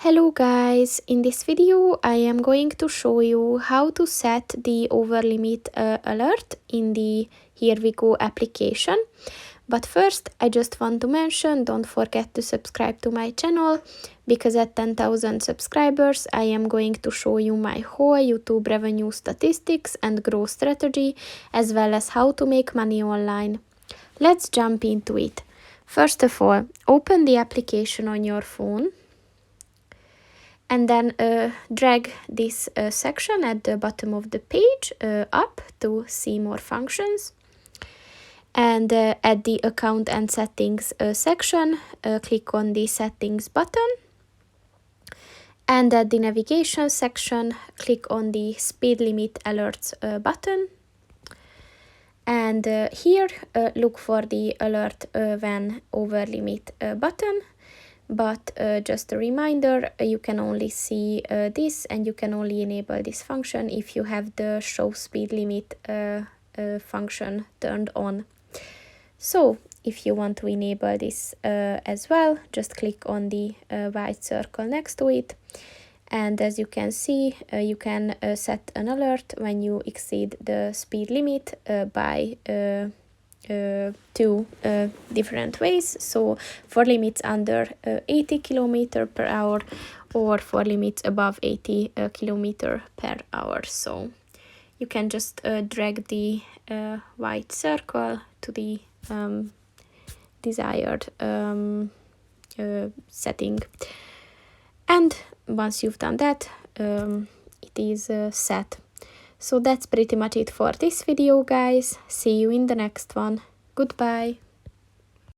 Hello guys, in this video I am going to show you how to set the over limit alert in the Here We Go application. But first I just want to mention, don't forget to subscribe to my channel, because at 10,000 subscribers I am going to show you my whole YouTube revenue statistics and growth strategy, as well as how to make money online. Let's jump into it. First of all, open the application on your phone. And then drag this section at the bottom of the page up to see more functions. And at the account and settings section, click on the settings button. And at the navigation section, click on the speed limit alerts button. And here look for the alert when over limit button. But just a reminder, you can only see this, and you can only enable this function if you have the show speed limit function turned on. So if you want to enable this as well, just click on the white circle next to it. And as you can see, you can set an alert when you exceed the speed limit by two different ways. So for limits under 80 km/h or for limits above 80 km/h. So you can just drag the white circle to the desired setting, and once you've done that, it is set. So that's pretty much it for this video, guys. See you in the next one. Goodbye.